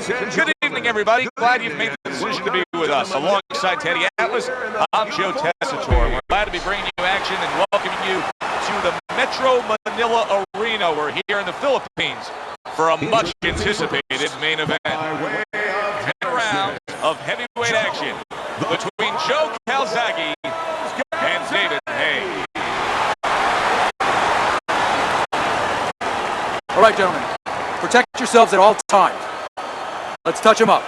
Good evening, everybody. Glad you've made the decision to be with us. Alongside Teddy Atlas, I'm Joe Tessitore. We're glad to be bringing you action and welcoming you to the Metro Manila Arena. We're here in the Philippines for a much-anticipated main event. 10 rounds of heavyweight action between Joe Calzaghe and David Haye. All right, gentlemen. Protect yourselves at all times. Let's touch them up.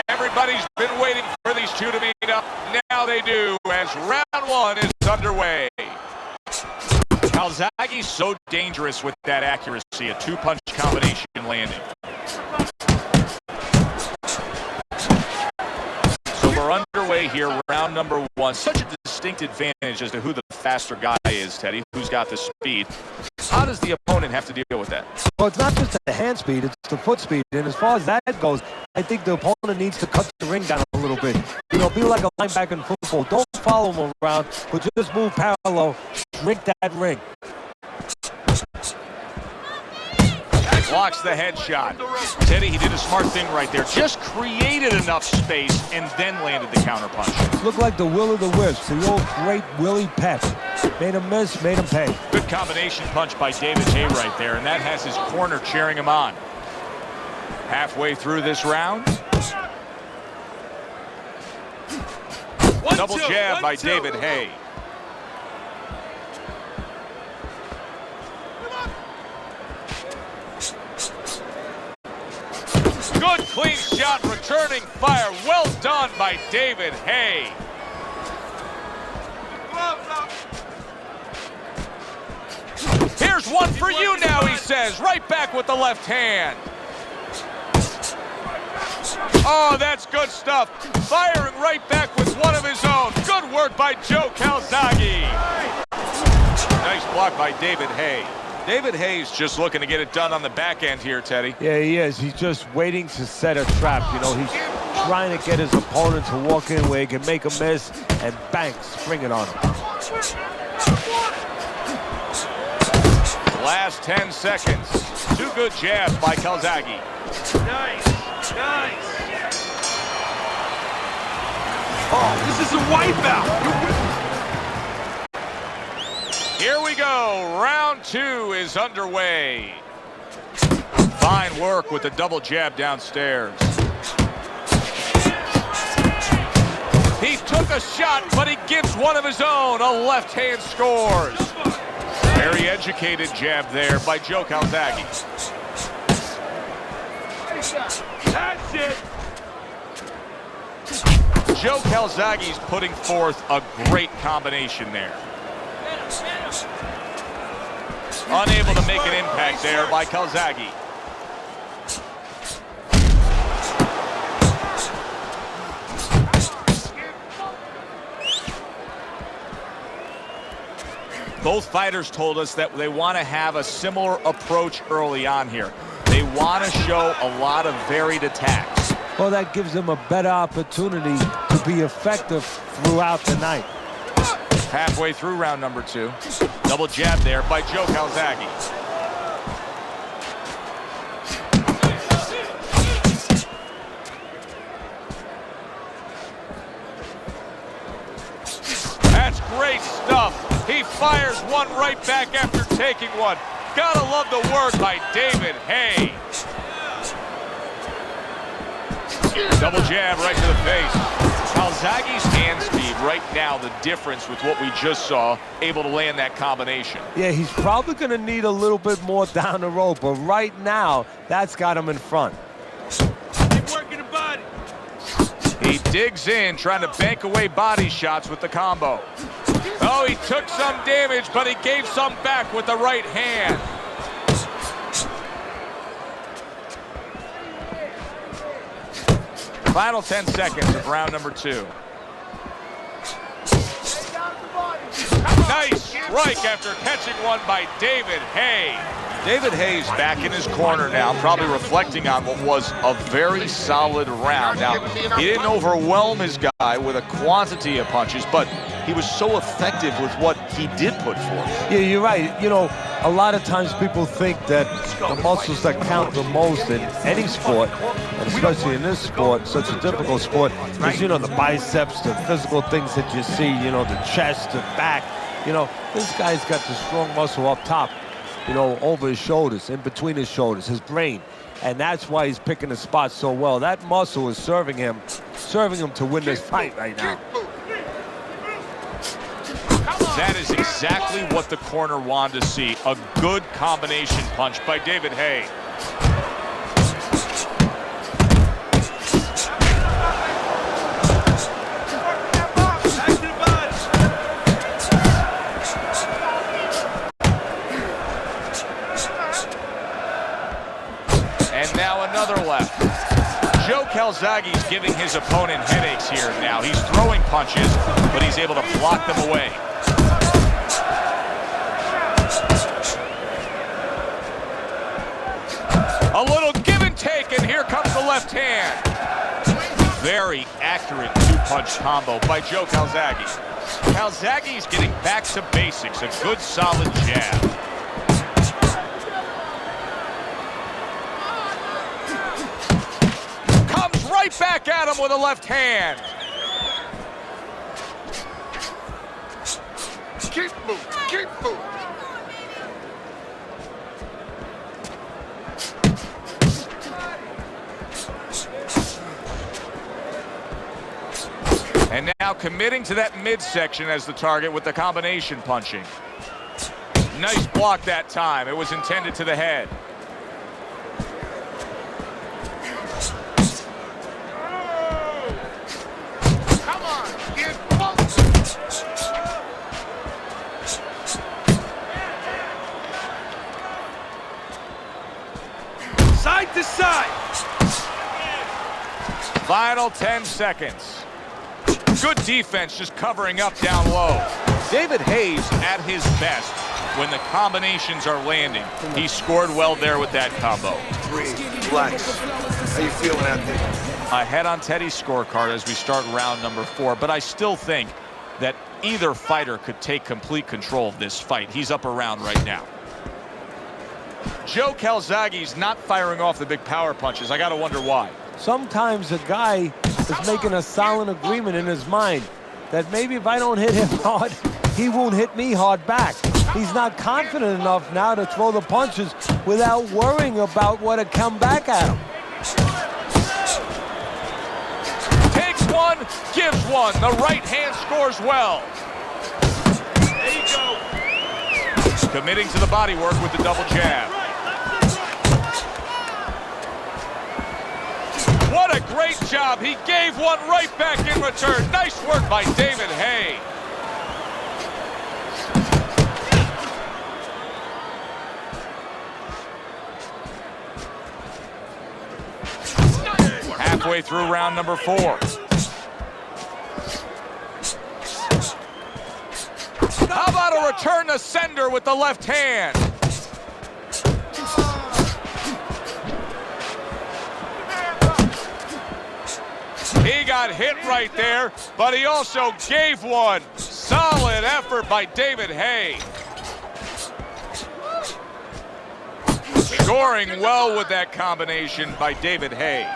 Everybody's been waiting for these two to meet up. Now they do, as round one is underway. Calzaghe's so dangerous with that accuracy, a two-punch combination landing. So we're underway here, round number one. Such a distinct advantage as to who the faster guy is, Teddy, who's got the speed. How does the opponent have to deal with that? Well, it's not just the hand speed, it's the foot speed. And as far as that goes, I think the opponent needs to cut the ring down a little bit. You know, be like a linebacker in football. Don't follow him around, but just move parallel, shrink that ring. Blocks the headshot. Teddy, he did a smart thing right there. Just created enough space and then landed the counterpunch. Looked like the will of the wisps, the old great Willie Pep. Made him miss, made him pay. Good combination punch by David Haye right there, and that has his corner cheering him on. Halfway through this round. Double jab by David Haye. Good clean shot, returning fire. Well done by David Haye. Here's one for you now, he says. Right back with the left hand. Oh, that's good stuff. Firing right back with one of his own. Good work by Joe Calzaghe. Nice block by David Haye. David Haye's just looking to get it done on the back end here, Teddy. Yeah, he is. He's just waiting to set a trap. You know, he's trying to get his opponent to walk in where he can make a miss and bang, spring it on him. Last 10 seconds. Two good jabs by Calzaghe. Nice, nice. Oh, this is a wipeout. Here we go. Round two is underway. Fine work with the double jab downstairs. He took a shot, but he gives one of his own. A left hand scores. Very educated jab there by Joe Calzaghe. That's it. Joe Calzaghe's putting forth a great combination there. Unable to make an impact there by Calzaghe. Both fighters told us that they want to have a similar approach early on here. They want to show a lot of varied attacks. Well, that gives them a better opportunity to be effective throughout the night. Halfway through round number two. Double jab there by Joe Calzaghe. That's great stuff. He fires one right back after taking one. Gotta love the work by David Haye. Double jab right to the face. Calzaghe's hand speed right now, the difference with what we just saw, able to land that combination. Yeah, he's probably going to need a little bit more down the road, but right now, that's got him in front. Keep working the body. He digs in, trying to bank away body shots with the combo. Oh, he took some damage, but he gave some back with the right hand. Final 10 seconds of round number two. Nice strike after catching one by David Haye. David Haye's back in his corner now, probably reflecting on what was a very solid round. Now, he didn't overwhelm his guy with a quantity of punches, but he was so effective with what he did put forth. Yeah, you're right. You know, a lot of times people think that the muscles that count the most in any sport, and especially in this sport, such a difficult sport, is, you know, the biceps, the physical things that you see, you know, the chest, the back. You know, this guy's got the strong muscle up top, you know, over his shoulders, in between his shoulders, his brain. And that's why he's picking the spot so well. That muscle is serving him to win this fight right now. That is exactly what the corner wanted to see. A good combination punch by David Haye. And now another left. Joe Calzaghe's giving his opponent headaches here now. He's throwing punches, but he's able to block them away. A little give and take, and here comes the left hand. Very accurate two-punch combo by Joe Calzaghe. Calzaghe's getting back to basics, a good solid jab. Comes right back at him with a left hand. Keep moving, keep moving. And now committing to that midsection as the target with the combination punching. Nice block that time. It was intended to the head. Come on, get close. Side to side. Final 10 seconds. Good defense, just covering up down low. David Haye's at his best when the combinations are landing. He scored well there with that combo. Breathe, relax. How you feeling out there? Ahead on Teddy's scorecard as we start round number 4, but I still think that either fighter could take complete control of this fight. He's up around right now. Joe Calzaghe's not firing off the big power punches. I gotta wonder why. Sometimes a guy is making a silent agreement in his mind that maybe if I don't hit him hard, he won't hit me hard back. He's not confident enough now to throw the punches without worrying about what to come back at him. Takes one, gives one. The right hand scores well. There you go. Committing to the body work with the double jab. What a great job. He gave one right back in return. Nice work by David Haye. Halfway through round number 4. How about a return to sender with the left hand? He got hit right there, but he also gave one. Solid effort by David Haye. Scoring well with that combination by David Haye.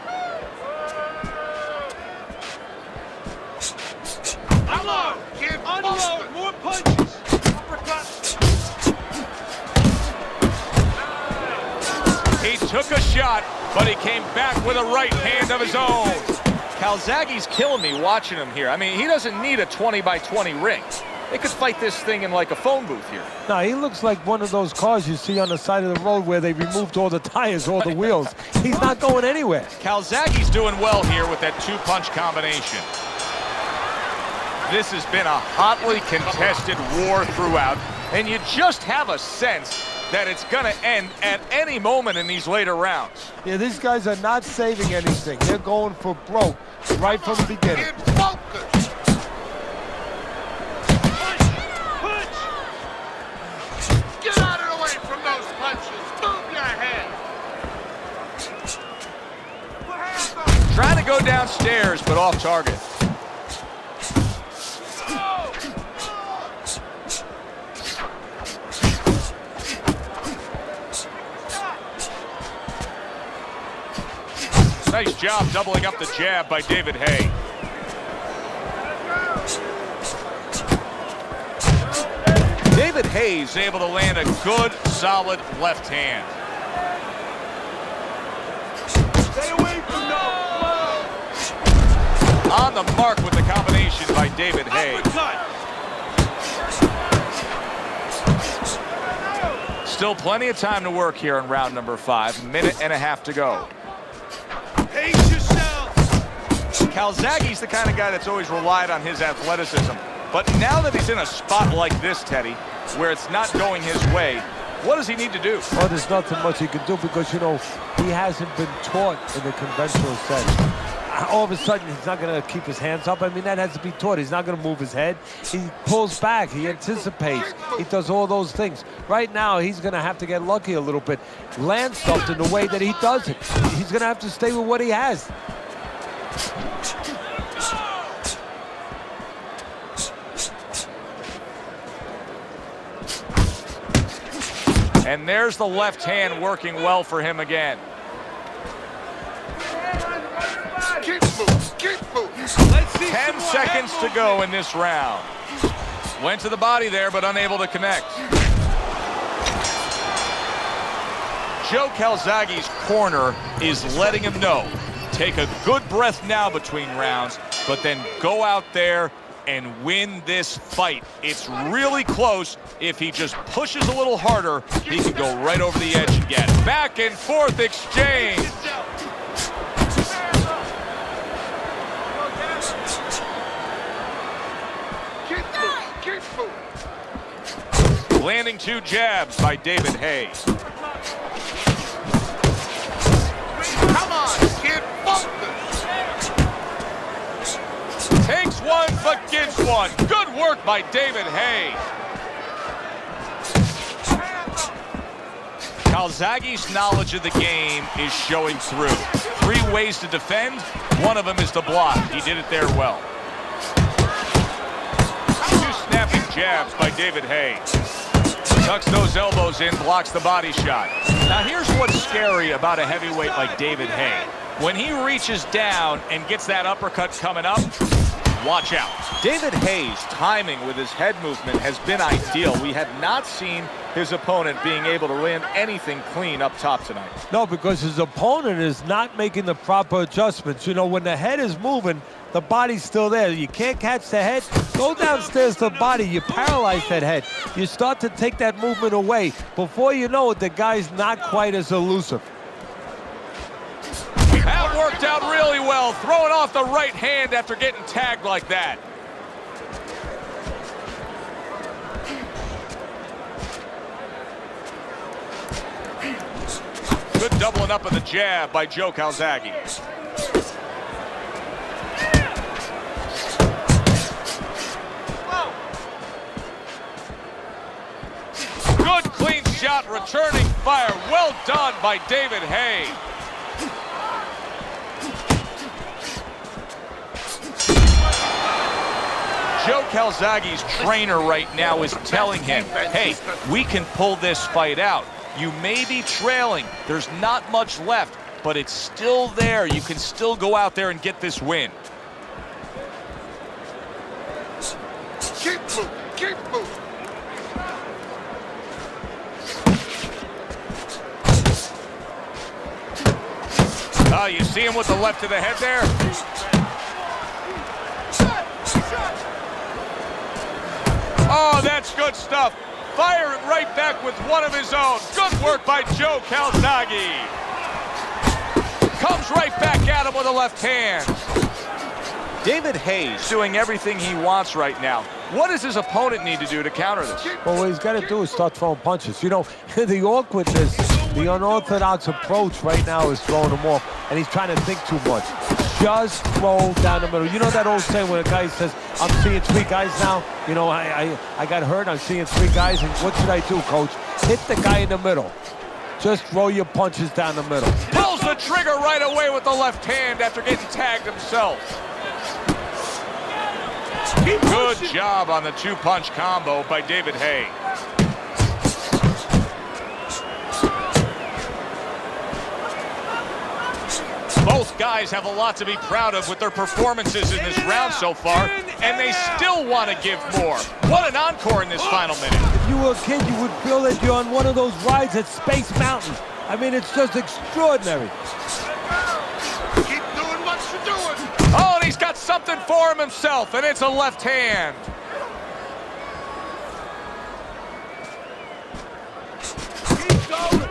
Unload, get unload, more punches. He took a shot, but he came back with a right hand of his own. Calzaghe's killing me watching him here. I mean, he doesn't need a 20-by-20 ring. They could fight this thing in like a phone booth here. No, he looks like one of those cars you see on the side of the road where they removed all the tires, all the wheels. He's not going anywhere. Calzaghe's doing well here with that two-punch combination. This has been a hotly contested war throughout, and you just have a sense that it's going to end at any moment in these later rounds. Yeah, these guys are not saving anything. They're going for broke right from the beginning. Get focused. Punch, punch. Get out of the way from those punches. downstairs, but off target. Nice job doubling up the jab by David Haye. David Haye's able to land a good, solid left hand. Stay away from those. On the mark with the combination by David Haye. Still plenty of time to work here in round number 5. Minute and a half to go. Pace yourself. Calzaghe's the kind of guy that's always relied on his athleticism. But now that he's in a spot like this, Teddy, where it's not going his way, what does he need to do? Well, there's nothing much he can do because, you know, he hasn't been taught in the conventional sense. All of a sudden, he's not going to keep his hands up. I mean, that has to be taught. He's not going to move his head. He pulls back. He anticipates. He does all those things. Right now, he's going to have to get lucky a little bit. Land stuff in the way that he does it. He's going to have to stay with what he has. And there's the left hand working well for him again. Keep moving. Keep moving. Let's see 10 seconds to go in this round. Went to the body there, but unable to connect. Joe Calzaghe's corner is letting him know, take a good breath now between rounds, but then go out there and win this fight. It's really close. If he just pushes a little harder, he can go right over the edge and get it. Back and forth exchange. Keep moving. Landing 2 jabs by David Haye. Come on, kid. Bump this. Takes one, but gives one. Good work by David Haye. Calzaghe's knowledge of the game is showing through. 3 ways to defend. One of them is to block. He did it there well. 2 snapping jabs by David Haye. Tucks those elbows in, blocks the body shot. Now here's what's scary about a heavyweight like David Haye. When he reaches down and gets that uppercut coming up, watch out. David Haye's timing with his head movement has been ideal. We have not seen his opponent being able to land anything clean up top tonight. No, because his opponent is not making the proper adjustments. You know, when the head is moving, the body's still there. You can't catch the head. Go downstairs to the body. You paralyze that head. You start to take that movement away. Before you know it, the guy's not quite as elusive. That worked out really well, throwing off the right hand after getting tagged like that. Good doubling up of the jab by Joe Calzaghe. Good clean shot, returning fire. Well done by David Haye. Joe Calzaghe's trainer right now is telling him, hey, we can pull this fight out. You may be trailing. There's not much left, but it's still there. You can still go out there and get this win. Keep moving. Keep moving. Oh, you see him with the left to the head there? Oh, that's good stuff. Firing right back with one of his own. Good work by Joe Calzaghe. Comes right back at him with a left hand. David Haye's doing everything he wants right now. What does his opponent need to do to counter this? Well, what he's got to do is start throwing punches. You know, the awkwardness, the unorthodox approach right now is throwing him off, and he's trying to think too much. Just throw down the middle. You know that old saying when a guy says, I'm seeing 3 guys now? You know, I got hurt, I'm seeing 3 guys, and what should I do, coach? Hit the guy in the middle. Just throw your punches down the middle. Pulls the trigger right away with the left hand after getting tagged himself. Good job on the two-punch combo by David Haye. Both guys have a lot to be proud of with their performances in this round so far, and they still want to give more. What an encore in this final minute. If you were a kid, you would feel that you're on one of those rides at Space Mountain. I mean, it's just extraordinary. Keep doing what you're doing. Oh, and he's got something for him himself, and it's a left hand. Keep going.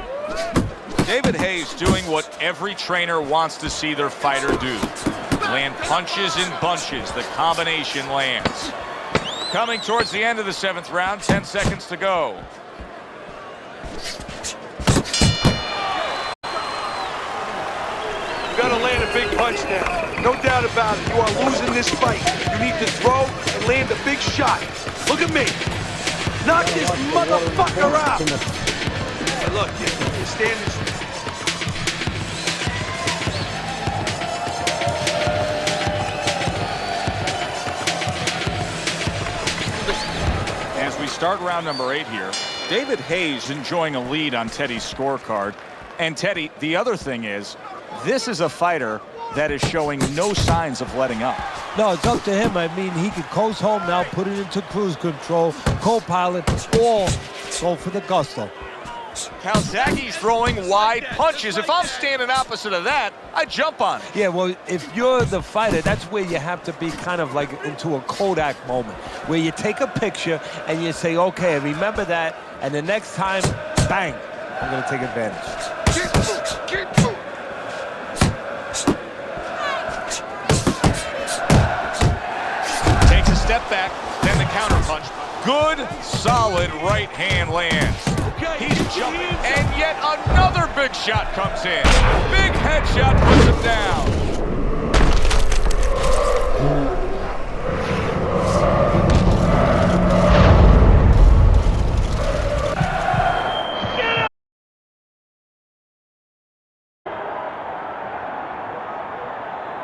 David Haye's doing what every trainer wants to see their fighter do. Land punches in bunches. The combination lands. Coming towards the end of the 7th round, 10 seconds to go. You gotta land a big punch now. No doubt about it. You are losing this fight. You need to throw and land a big shot. Look at me. Knock this motherfucker out. Hey, look, you're standing. As we start round number 8 here, David Haye's enjoying a lead on Teddy's scorecard. And Teddy, the other thing is, this is a fighter that is showing no signs of letting up. No, it's up to him. I mean, he could coast home now, put it into cruise control, co-pilot, or go for the gusto. Calzaghe's throwing wide punches. If I'm standing opposite of that, I jump on it. Yeah, well, if you're the fighter, that's where you have to be kind of like into a Kodak moment, where you take a picture and you say, okay, remember that, and the next time, bang, I'm going to take advantage. Keep moving. Takes a step back, then the counter punch. Good, solid right hand lands. He's jumping, and yet another big shot comes in. Big headshot puts him down.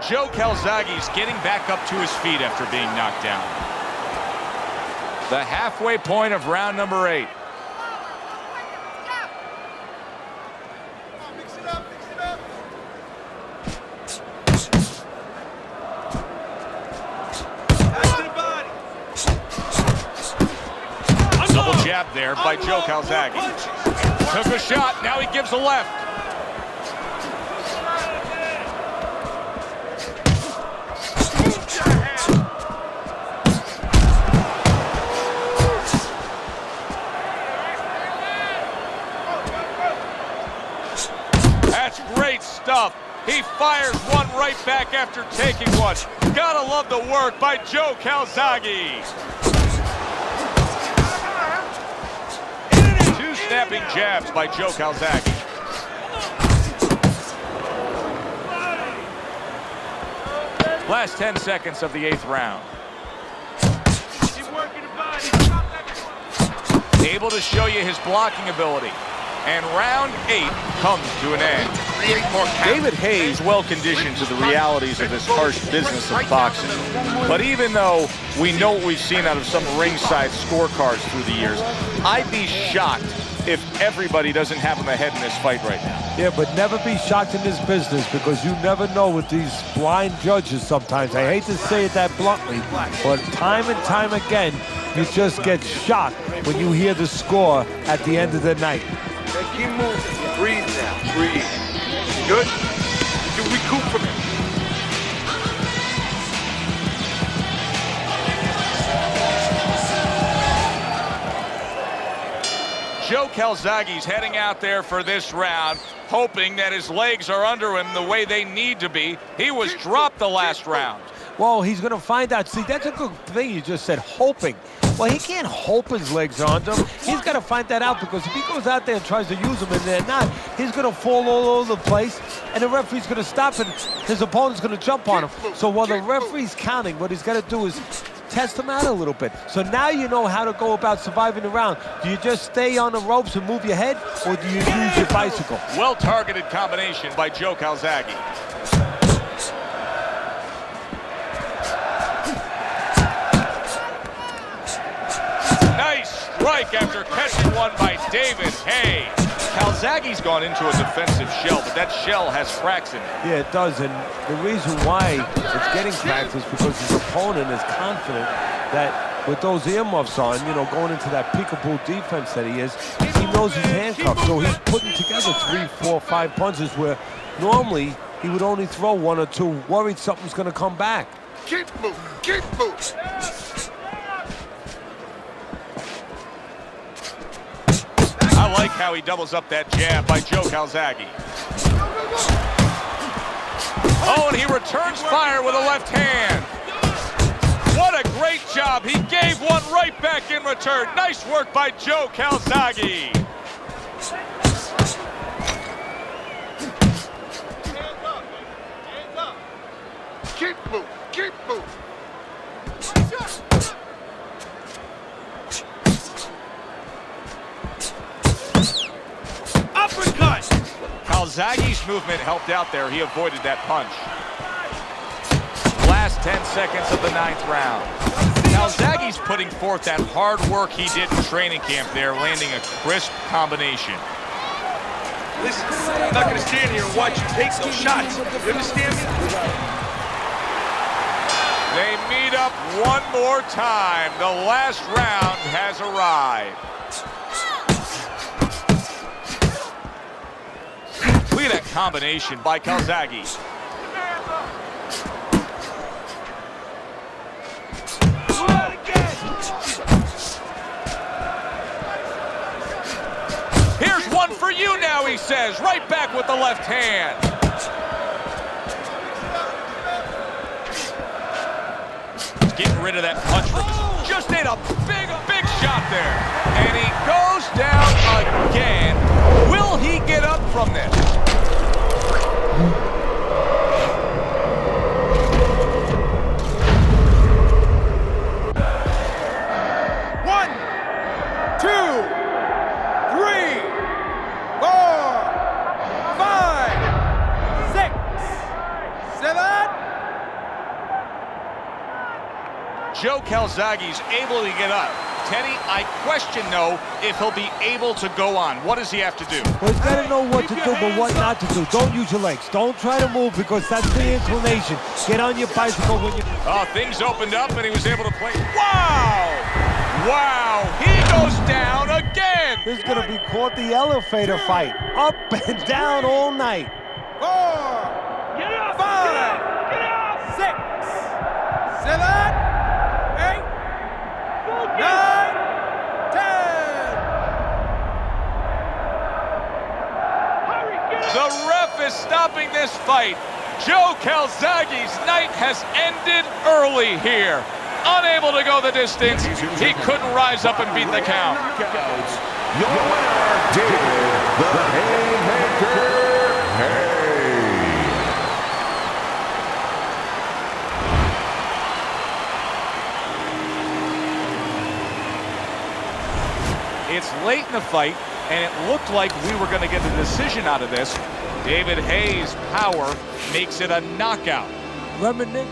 Joe Calzaghe's getting back up to his feet after being knocked down. The halfway point of round number 8. Double jab there by Joe Calzaghe. Took a shot, now he gives a left. That's great stuff. He fires one right back after taking one. Gotta love the work by Joe Calzaghe. Two snapping jabs by Joe Calzaghe. Last 10 seconds of the 8th round. Keep working the body. Able to show you his blocking ability. And round 8 comes to an end. David Haye's well conditioned to the realities of this harsh business of boxing. But even though we know what we've seen out of some ringside scorecards through the years, I'd be shocked if everybody doesn't have him ahead in this fight right now. Yeah, but never be shocked in this business, because you never know with these blind judges sometimes. I hate to say it that bluntly, but time and time again, you just get shocked when you hear the score at the end of the night. Okay, keep moving. Breathe now. Breathe. Good? You can recoup from it. Joe Calzaghe's heading out there for this round, hoping that his legs are under him the way they need to be. He was dropped the last round. Well, he's going to find out. See, that's a good thing you just said, hoping. Well, he can't hope his legs are under him. He's got to find that out, because if he goes out there and tries to use them and they're not, he's going to fall all over the place, and the referee's going to stop, and his opponent's going to jump on him. So while the referee's counting, what he's got to do is test him out a little bit. So now you know how to go about surviving the round. Do you just stay on the ropes and move your head, or do you use your bicycle? Well-targeted combination by Joe Calzaghe. Nice strike after catching one by David Haye. Calzaghe's gone into a defensive shell, but that shell has cracks in it. Yeah, it does, and the reason why it's getting cracked is because his opponent is confident that with those earmuffs on, you know, going into that peekaboo defense that he is, he knows he's handcuffed, so he's putting together 3, 4, 5 punches where normally he would only throw 1 or 2, worried something's going to come back. Keep moving, keep moving. I like how he doubles up that jab by Joe Calzaghe. Oh, and he returns fire with a left hand. What a great job. He gave one right back in return. Nice work by Joe Calzaghe. Hands up. Keep moving, keep moving. Uppercut! Calzaghe's movement helped out there. He avoided that punch. Last 10 seconds of the 9th round. Calzaghe's putting forth that hard work he did in training camp there, landing a crisp combination. Listen, I'm not gonna stand here and watch you take those shots. You understand me? They meet up one more time. The last round has arrived. Look at that combination by Calzaghe. Here's one for you now, he says. Right back with the left hand. He's getting rid of that punch from his... Just ate a big shot there. And he goes down again. Will he get up from this? Joe Calzaghe's able to get up. Teddy, I question, though, if he'll be able to go on. What does he have to do? Well, he's got to know what to do, but what not to do. Don't use your legs. Don't try to move because that's the inclination. Get on your bicycle when you... Oh, things opened up and he was able to play. Wow! Wow! He goes down again! This is going to be called the elevator fight. Up and down all night. 4, 5, 6, 7, 8, 9, 10. The ref is stopping this fight. Joe Calzaghe's night has ended early here. Unable to go the distance, he couldn't rise up and beat the count. Your winner, David the Haymaker Haye. It's late in the fight, and it looked like we were going to get a decision out of this. David Haye's power makes it a knockout. Reminiscent